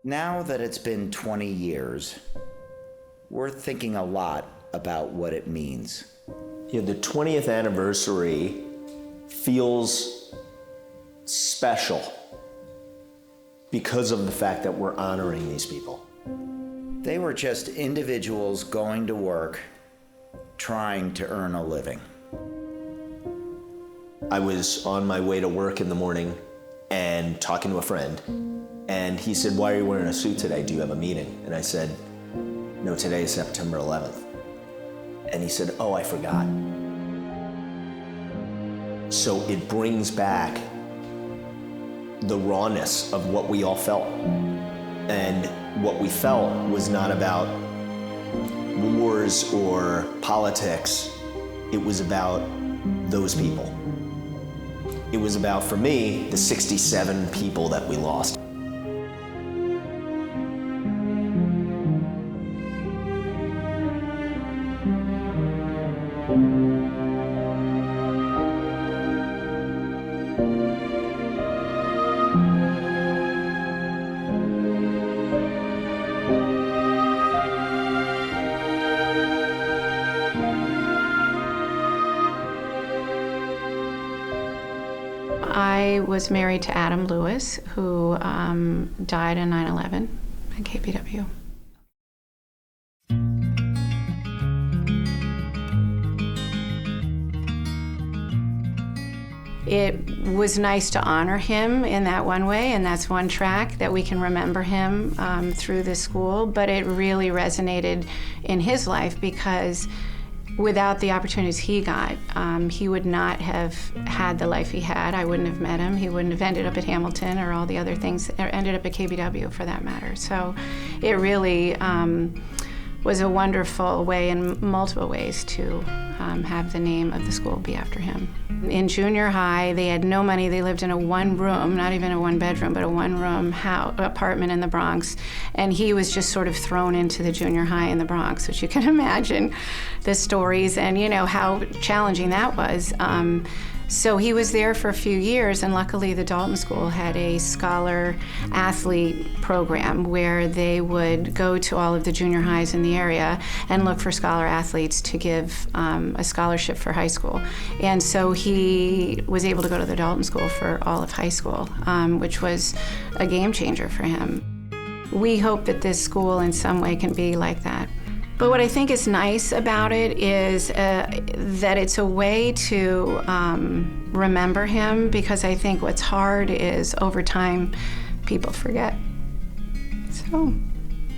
Now that it's been 20 years, we're thinking a lot about what it means. The 20th anniversary feels special because of the fact that we're honoring these people. They were just individuals going to work, trying to earn a living. I was on my way to work in the morning and talking to a friend, and he said, "Why are you wearing a suit today? Do you have a meeting?" And I said, "No, today is September 11th. And he said, "Oh, I forgot." So it brings back the rawness of what we all felt. And what we felt was not about wars or politics. It was about those people. It was about, for me, the 67 people that we lost. I was married to Adam Lewis, who died in 9/11 at KBW. It was nice to honor him in that one way, and that's one track that we can remember him through the school, but it really resonated in his life because without the opportunities he got, he would not have had the life he had. I wouldn't have met him. He wouldn't have ended up at Hamilton or all the other things, or ended up at KBW for that matter. So it really was a wonderful way in multiple ways to have the name of the school be after him. In junior high, they had no money. They lived in a one-room, not even a one-bedroom, but a one-room apartment in the Bronx. And he was just sort of thrown into the junior high in the Bronx, which you can imagine the stories and, you know, how challenging that was. So he was there for a few years, and luckily the Dalton School had a scholar athlete program where they would go to all of the junior highs in the area and look for scholar athletes to give a scholarship for high school. And so he was able to go to the Dalton School for all of high school, which was a game changer for him. We hope that this school in some way can be like that. But what I think is nice about it is that it's a way to remember him, because I think what's hard is over time people forget. So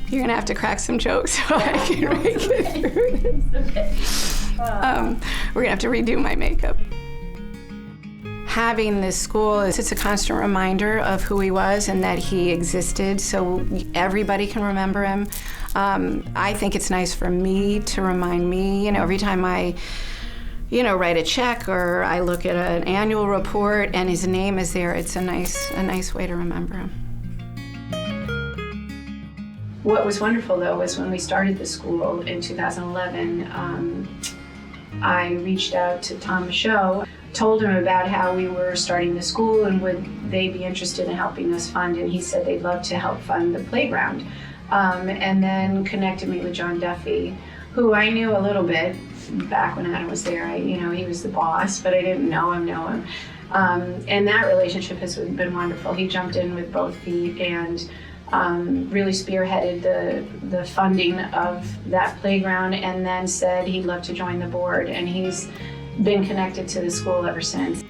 you're gonna have to crack some jokes so I can make it through this. We're gonna have to redo my makeup. Having this school, it's a constant reminder of who he was and that he existed, so everybody can remember him. I think it's nice for me to remind me, you know, every time I, you know, write a check or I look at an annual report and his name is there, it's a nice way to remember him. What was wonderful though was when we started the school in 2011, I reached out to Tom Michaud, told him about how we were starting the school and would they be interested in helping us fund, and he said they'd love to help fund the playground. And then connected me with John Duffy, who I knew a little bit back when Adam was there. You know, he was the boss, but I didn't know him. And that relationship has been wonderful. He jumped in with both feet and really spearheaded the funding of that playground, and then said he'd love to join the board, and he's been connected to the school ever since.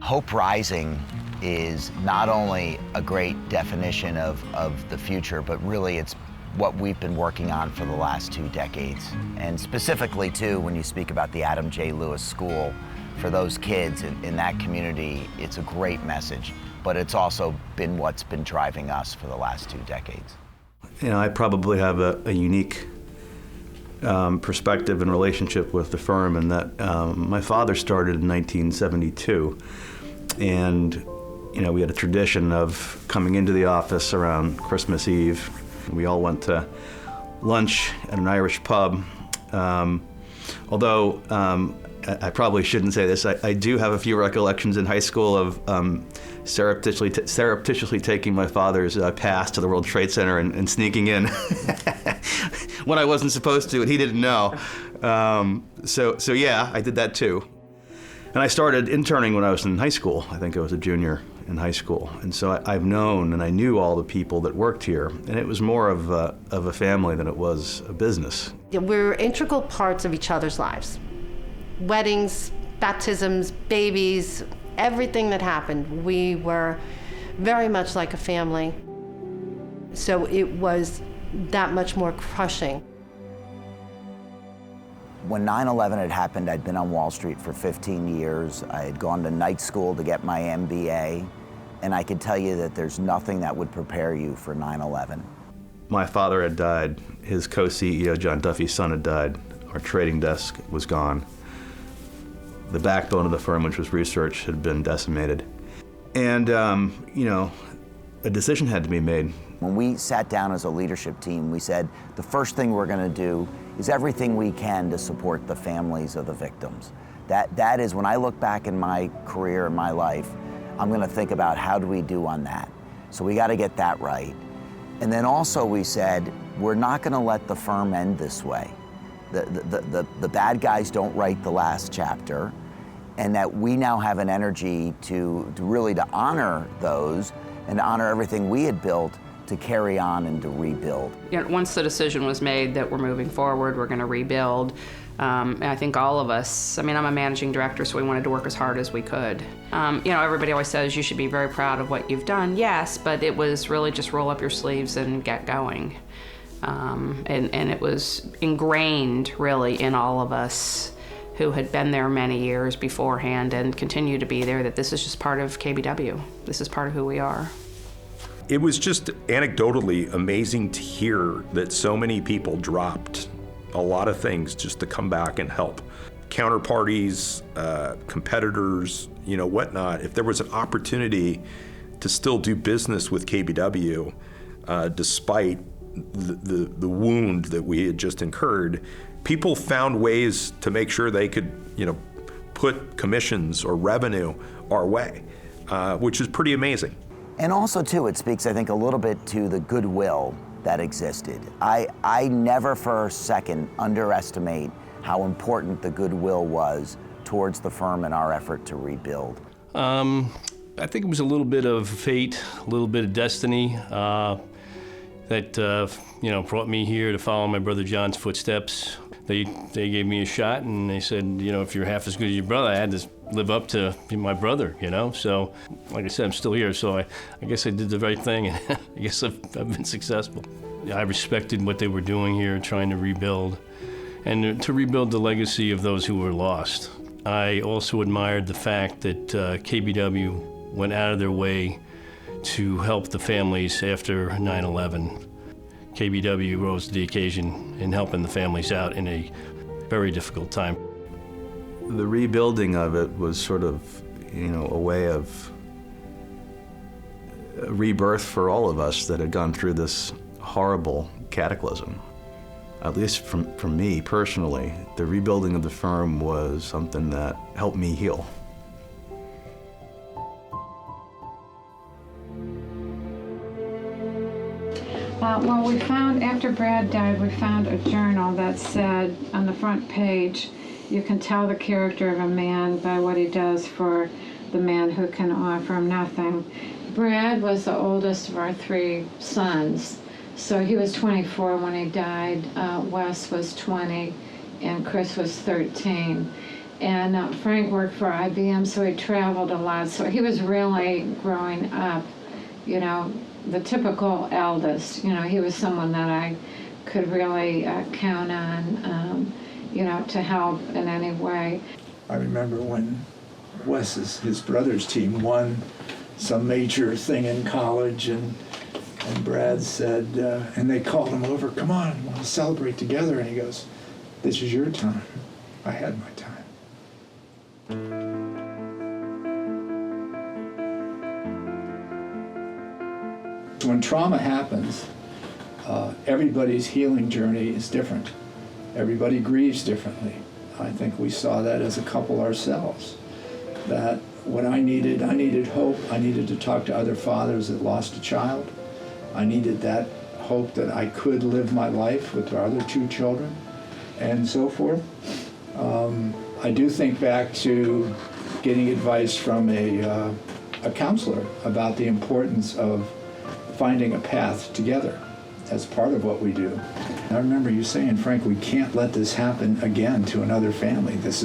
Hope Rising is not only a great definition of the future, but really it's what we've been working on for the last 2 decades. And specifically too, when you speak about the Adam J. Lewis School, for those kids in that community, it's a great message, but it's also been what's been driving us for the last 2 decades. You know, I probably have a unique perspective and relationship with the firm in that my father started in 1972, and you know, we had a tradition of coming into the office around Christmas Eve. We all went to lunch at an Irish pub. Although I probably shouldn't say this, I do have a few recollections in high school of surreptitiously taking my father's pass to the World Trade Center and sneaking in when I wasn't supposed to, and he didn't know. So yeah, I did that too. And I started interning when I was in high school. I think I was a junior in high school. And so I've known and I knew all the people that worked here. And it was more of a family than it was a business. We're integral parts of each other's lives. Weddings, baptisms, babies, everything that happened, we were very much like a family. So it was that much more crushing. When 9/11 had happened, I'd been on Wall Street for 15 years. I had gone to night school to get my MBA, and I could tell you that there's nothing that would prepare you for 9/11. My father had died. His co-CEO, John Duffy's son, had died. Our trading desk was gone. The backbone of the firm, which was research, had been decimated. And, a decision had to be made. When we sat down as a leadership team, we said, the first thing we're going to do is everything we can to support the families of the victims. That is, when I look back in my career, in my life, I'm going to think about how do we do on that. So we got to get that right. And then also we said, we're not going to let the firm end this way. The bad guys don't write the last chapter, and that we now have an energy to really honor those and to honor everything we had built to carry on and to rebuild. Once the decision was made that we're moving forward, we're going to rebuild, and I think all of us, I'm a managing director, so we wanted to work as hard as we could. Everybody always says you should be very proud of what you've done. Yes, but it was really just roll up your sleeves and get going. And it was ingrained really in all of us who had been there many years beforehand and continue to be there, that this is just part of KBW. This is part of who we are. It was just anecdotally amazing to hear that so many people dropped a lot of things just to come back and help. Counterparties, competitors, whatnot. If there was an opportunity to still do business with KBW, despite the wound that we had just incurred, people found ways to make sure they could, put commissions or revenue our way, which is pretty amazing. And also, too, it speaks, I think, a little bit to the goodwill that existed. I never for a second underestimate how important the goodwill was towards the firm and our effort to rebuild. I think it was a little bit of fate, a little bit of destiny that brought me here to follow my brother John's footsteps. They gave me a shot, and they said, if you're half as good as your brother, I had to live up to my brother, So, like I said, I'm still here, so I guess I did the right thing, and I guess I've been successful. I respected what they were doing here, trying to rebuild, and to rebuild the legacy of those who were lost. I also admired the fact that KBW went out of their way to help the families after 9/11. KBW rose to the occasion in helping the families out in a very difficult time. The rebuilding of it was sort of, a way of rebirth for all of us that had gone through this horrible cataclysm. At least from me personally, the rebuilding of the firm was something that helped me heal. Well, we found, after Brad died, we found a journal that said on the front page, you can tell the character of a man by what he does for the man who can offer him nothing. Brad was the oldest of our three sons, so he was 24 when he died. Wes was 20, and Chris was 13. And Frank worked for IBM, so he traveled a lot. So he was really growing up, the typical eldest. He was someone that I could really count on, to help in any way. I remember when his brother's team won some major thing in college, and Brad said, and they called him over, come on, we'll celebrate together. And he goes, this is your time. I had my time. When trauma happens, everybody's healing journey is different. Everybody grieves differently. I think we saw that as a couple ourselves, that what I needed hope. I needed to talk to other fathers that lost a child. I needed that hope that I could live my life with our other 2 children and so forth. I do think back to getting advice from a counselor about the importance of finding a path together as part of what we do. I remember you saying, Frank, we can't let this happen again to another family. This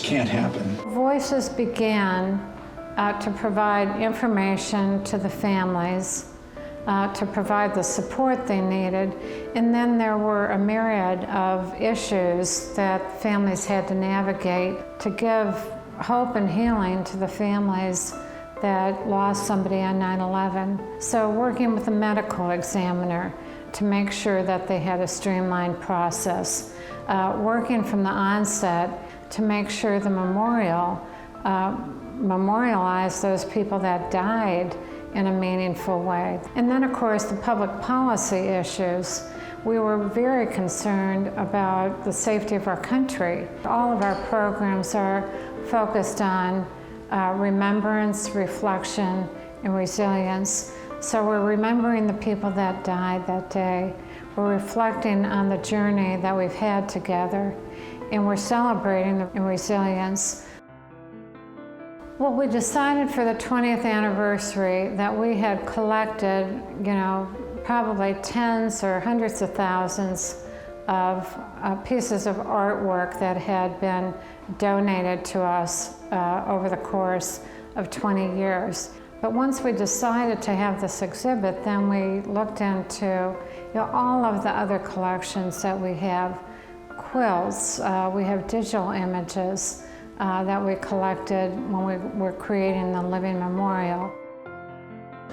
can't happen. Voices began to provide information to the families, to provide the support they needed, and then there were a myriad of issues that families had to navigate to give hope and healing to the families that lost somebody on 9/11. So working with a medical examiner to make sure that they had a streamlined process, working from the onset to make sure the memorial memorialized those people that died in a meaningful way. And then of course the public policy issues. We were very concerned about the safety of our country. All of our programs are focused on remembrance, reflection, and resilience. So we're remembering the people that died that day. We're reflecting on the journey that we've had together, and we're celebrating the resilience. Well, we decided for the 20th anniversary that we had collected, probably tens or hundreds of thousands of pieces of artwork that had been donated to us over the course of 20 years. But once we decided to have this exhibit, then we looked into all of the other collections that we have. Quilts, we have digital images that we collected when we were creating the Living Memorial.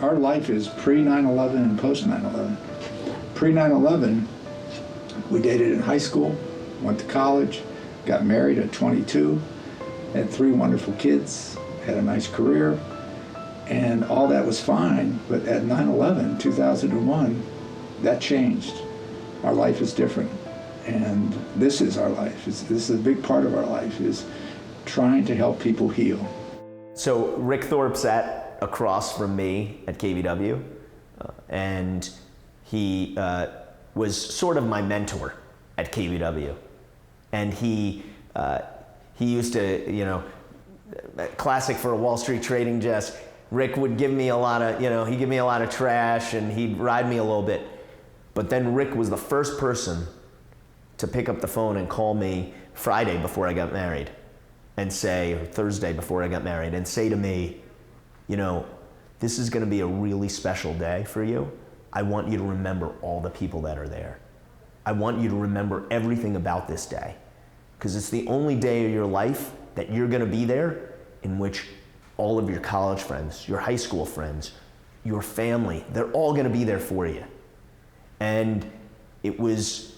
Our life is pre-9/11 and post-9/11. Pre-9/11, we dated in high school, went to college, got married at 22, had 3 wonderful kids, had a nice career, and all that was fine. But at 9/11, 2001, that changed. Our life is different, and this is our life. This is a big part of our life, is trying to help people heal. So Rick Thorpe sat across from me at KBW, and he was sort of my mentor at KBW. And he used to, classic for a Wall Street trading desk, Rick would give me a lot of, he'd give me a lot of trash and he'd ride me a little bit. But then Rick was the first person to pick up the phone and call me Friday before I got married and say, or Thursday before I got married, and say to me, this is gonna be a really special day for you. I want you to remember all the people that are there. I want you to remember everything about this day, because it's the only day of your life that you're gonna be there in which all of your college friends, your high school friends, your family, they're all gonna be there for you. And it was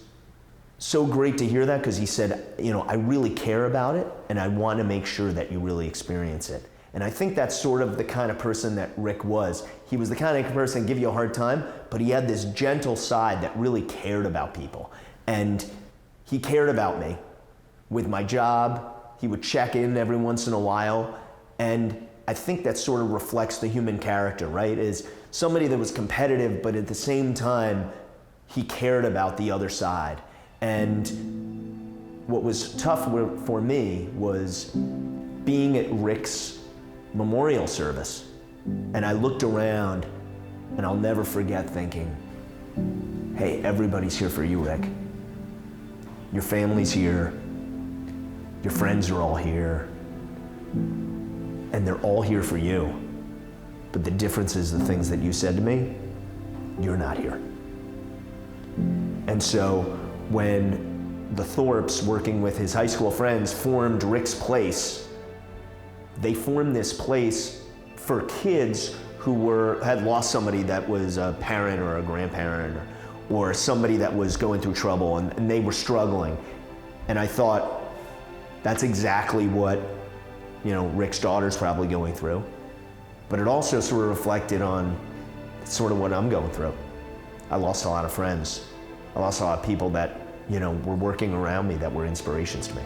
so great to hear that, because he said, I really care about it and I want to make sure that you really experience it. And I think that's sort of the kind of person that Rick was. He was the kind of person give you a hard time, but he had this gentle side that really cared about people. And he cared about me with my job. He would check in every once in a while. And I think that sort of reflects the human character, right? Is somebody that was competitive, but at the same time, he cared about the other side. And what was tough for me was being at Rick's memorial service. And I looked around, and I'll never forget thinking, hey, everybody's here for you, Rick. Your family's here. Your friends are all here. And they're all here for you. But the difference is the things that you said to me, you're not here. And so when the Thorpes, working with his high school friends, formed Rick's Place, they formed this place for kids who had lost somebody that was a parent or a grandparent or somebody that was going through trouble, and they were struggling. And I thought, that's exactly what Rick's daughter's probably going through. But it also sort of reflected on sort of what I'm going through. I lost a lot of friends. I lost a lot of people that, were working around me that were inspirations to me.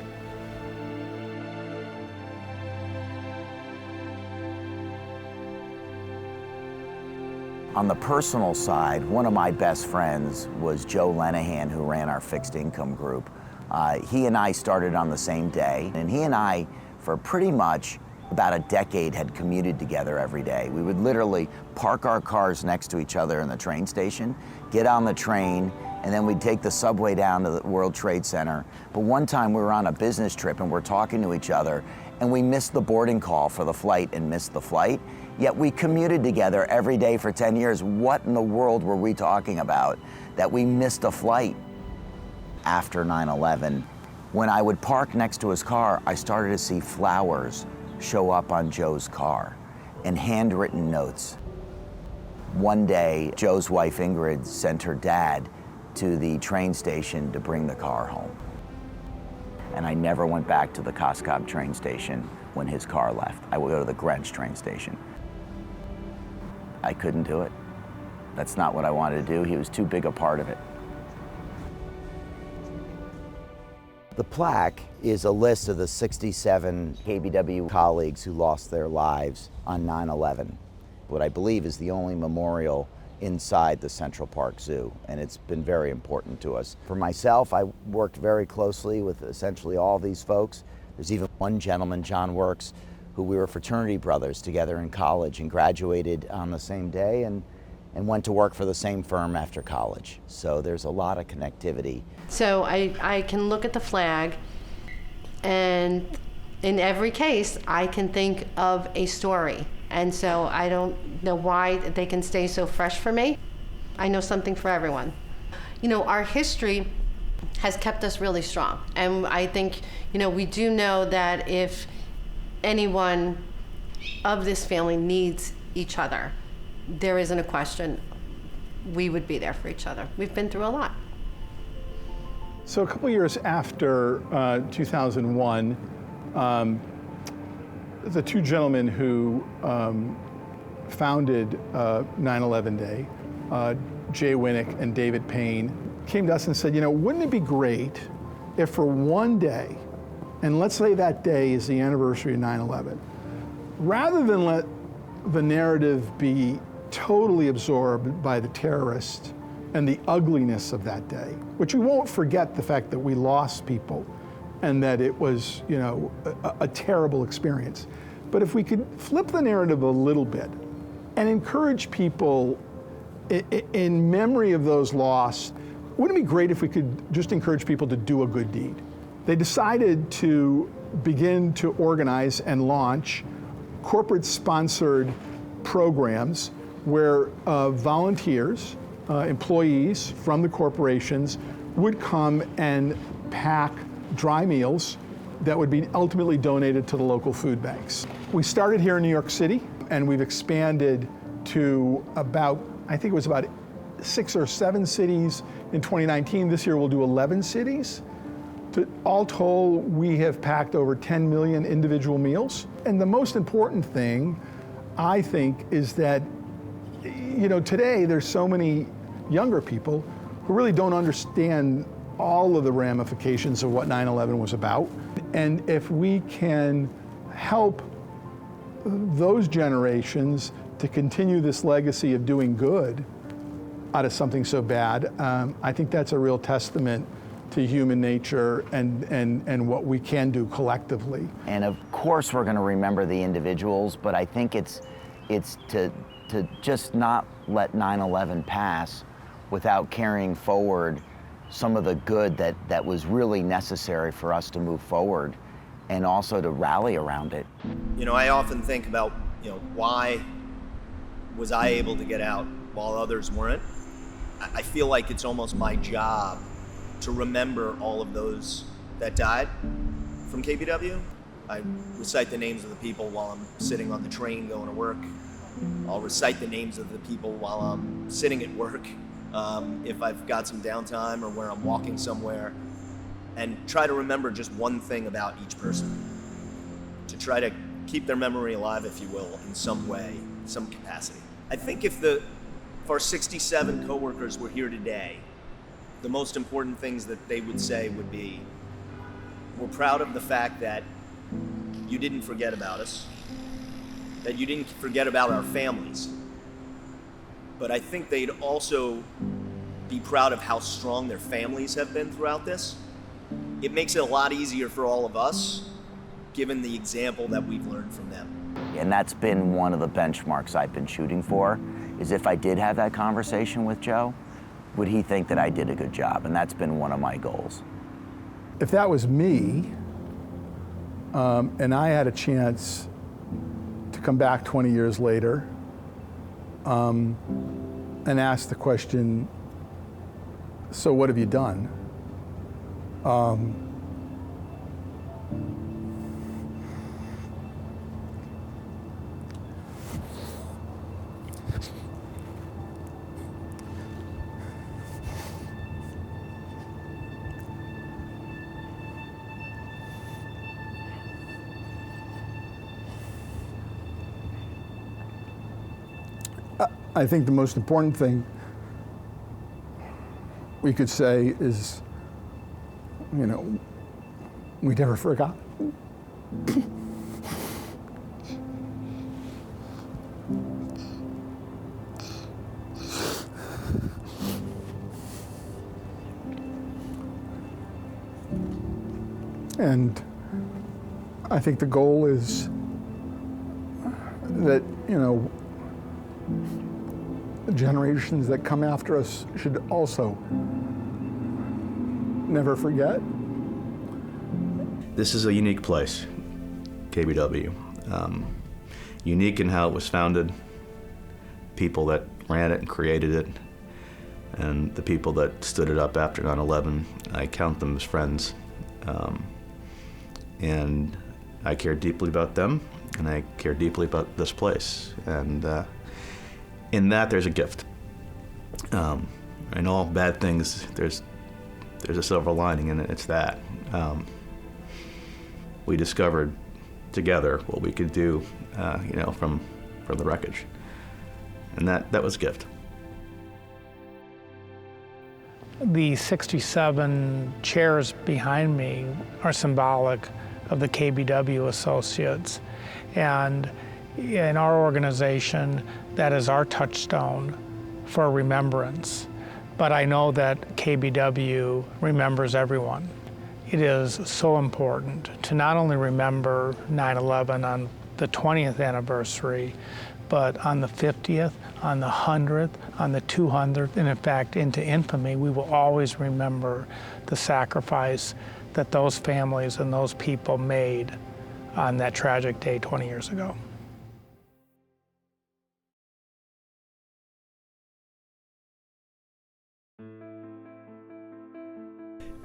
On the personal side, one of my best friends was Joe Lenahan, who ran our fixed income group. He and I started on the same day, and he and I, for pretty much about a decade, had commuted together every day. We would literally park our cars next to each other in the train station, get on the train, and then we'd take the subway down to the World Trade Center. But one time we were on a business trip and we're talking to each other, and we missed the boarding call for the flight and missed the flight. Yet we commuted together every day for 10 years. What in the world were we talking about that we missed a flight? After 9/11, when I would park next to his car, I started to see flowers show up on Joe's car and handwritten notes. One day, Joe's wife Ingrid sent her dad to the train station to bring the car home. And I never went back to the Coscob train station when his car left. I would go to the Greenwich train station. I couldn't do it. That's not what I wanted to do. He was too big a part of it. The plaque is a list of the 67 KBW colleagues who lost their lives on 9/11. What I believe is the only memorial inside the Central Park Zoo, and it's been very important to us. For myself, I worked very closely with essentially all these folks. There's even one gentleman, John Works, who we were fraternity brothers together in college and graduated on the same day and went to work for the same firm after college. So there's a lot of connectivity. So I can look at the flag, and in every case, I can think of a story. And so I don't know why they can stay so fresh for me. I know something for everyone. You know, our history has kept us really strong. And I think, you know, we do know that if anyone of this family needs each other, there isn't a question, we would be there for each other. We've been through a lot. So a couple years after 2001, the two gentlemen who founded 9/11 Day, Jay Winnick and David Payne, came to us and said, you know, wouldn't it be great if for one day, and let's say that day is the anniversary of 9/11, rather than let the narrative be totally absorbed by the terrorists and the ugliness of that day, which we won't forget the fact that we lost people and that it was, you know, a terrible experience. But if we could flip the narrative a little bit and encourage people in memory of those lost, wouldn't it be great if we could just encourage people to do a good deed? They decided to begin to organize and launch corporate-sponsored programs where volunteers, employees from the corporations would come and pack dry meals that would be ultimately donated to the local food banks. We started here in New York City, and we've expanded to about, I think it was about 6 or 7 cities in 2019. This year we'll do 11 cities. All told, we have packed over 10 million individual meals. And the most important thing, I think, is that, you know, today there's so many younger people who really don't understand all of the ramifications of what 9/11 was about. And if we can help those generations to continue this legacy of doing good out of something so bad, I think that's a real testament to human nature and what we can do collectively. And of course we're going to remember the individuals, but I think it's to just not let 9/11 pass without carrying forward some of the good that was really necessary for us to move forward and also to rally around it. You know, I often think about, you know, why was I able to get out while others weren't? I feel like it's almost my job to remember all of those that died from KBW. I recite the names of the people while I'm sitting on the train going to work. I'll recite the names of the people while I'm sitting at work, if I've got some downtime or where I'm walking somewhere, and try to remember just one thing about each person, to try to keep their memory alive, if you will, in some way, some capacity. I think if our 67 coworkers were here today, the most important things that they would say would be, we're proud of the fact that you didn't forget about us, that you didn't forget about our families, but I think they'd also be proud of how strong their families have been throughout this. It makes it a lot easier for all of us, given the example that we've learned from them. And that's been one of the benchmarks I've been shooting for, is if I did have that conversation with Joe, would he think that I did a good job? And that's been one of my goals. If that was me, and I had a chance to come back 20 years later and ask the question, so what have you done? I think the most important thing we could say is, you know, we never forgot. And I think the goal is that, you know, the generations that come after us should also never forget. This is a unique place, KBW. Unique in how it was founded, people that ran it and created it, and the people that stood it up after 9/11. I count them as friends. And I care deeply about them, and I care deeply about this place. And in that, there's a gift. In all bad things, there's a silver lining, and it's that. We discovered together what we could do, you know, from the wreckage. And that was a gift. The 67 chairs behind me are symbolic of the KBW associates. And in our organization, that is our touchstone for remembrance. But I know that KBW remembers everyone. It is so important to not only remember 9/11 on the 20th anniversary, but on the 50th, on the 100th, on the 200th, and in fact into infamy, we will always remember the sacrifice that those families and those people made on that tragic day 20 years ago.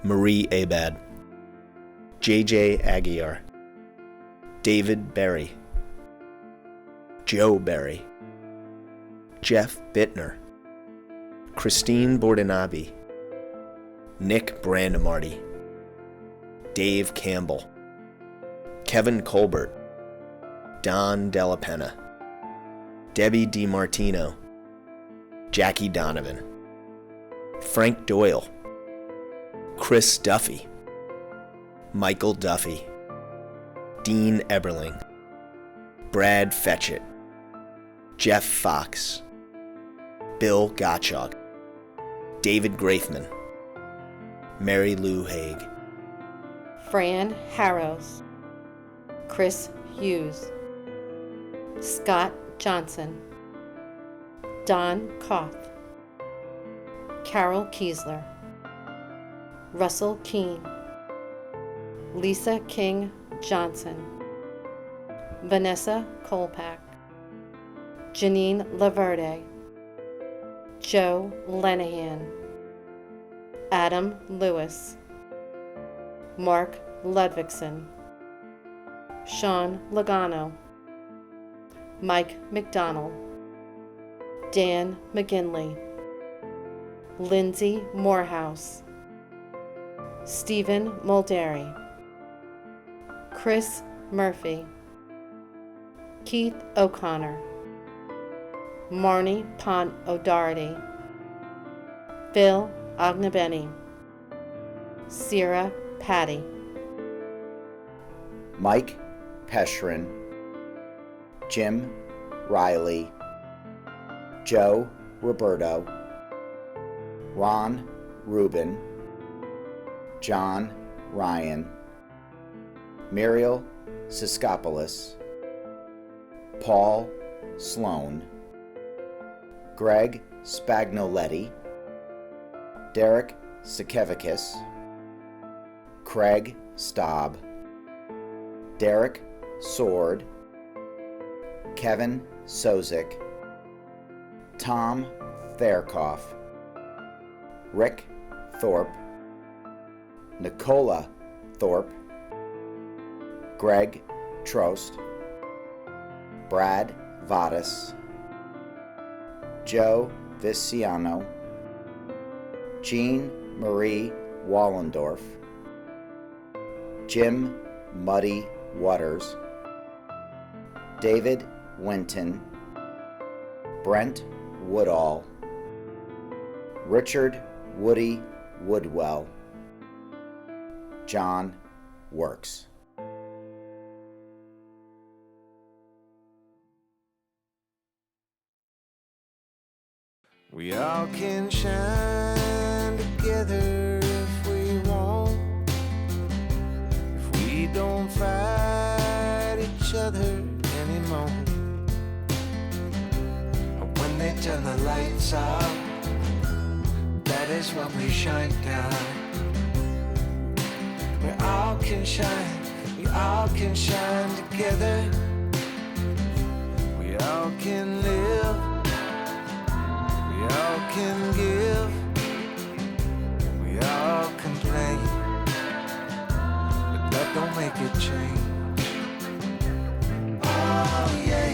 Marie Abad, J.J. Aguiar, David Berry, Joe Berry, Jeff Bittner, Christine Bordinabi, Nick Brandemarty, Dave Campbell, Kevin Colbert, Don Della Penna, Debbie DiMartino, Jackie Donovan, Frank Doyle, Chris Duffy, Michael Duffy, Dean Eberling, Brad Fetchett, Jeff Fox, Bill Gottschalk, David Grafman, Mary Lou Haig, Fran Harrows, Chris Hughes, Scott Johnson, Don Koth, Carol Kiesler, Russell Keene, Lisa King Johnson, Vanessa Kolpak, Janine Laverde, Joe Lenahan, Adam Lewis, Mark Ludvigson, Sean Logano, Mike McDonald, Dan McGinley, Lindsay Morehouse, Stephen Mulderry, Chris Murphy, Keith O'Connor, Marnie Pont O'Doherty, Phil Ognabeni, Sierra Patty, Mike Peschrin, Jim Riley, Joe Roberto, Ron Rubin, John Ryan, Muriel Siskopoulos, Paul Sloan, Greg Spagnoletti, Derek Sikevicius, Craig Staub, Derek Sword, Kevin Sozik, Tom Fairkoff, Rick Thorpe, Nicola Thorpe, Greg Trost, Brad Vadas, Joe Viciano, Jean Marie Wallendorf, Jim Muddy Waters, David Winton, Brent Woodall, Richard Woody Woodwell, John Works. We all can shine together if we want, if we don't fight each other anymore. When they turn the lights off, that is when we shine down. We all can shine together. We all can live, we all can give, we all can play, but that don't make it change. Oh yeah.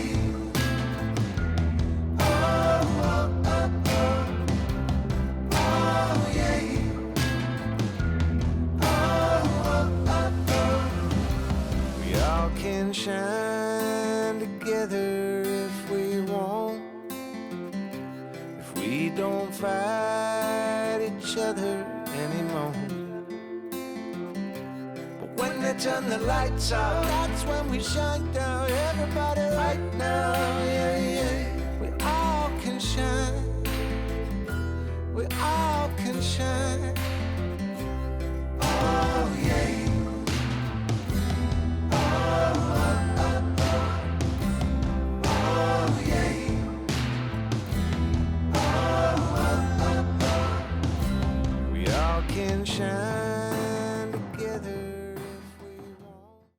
Can shine together if we want, if we don't fight each other anymore. But when they turn the lights out, that's when we shine down. Everybody right now, yeah, yeah. We all can shine, we all can shine. Oh yeah.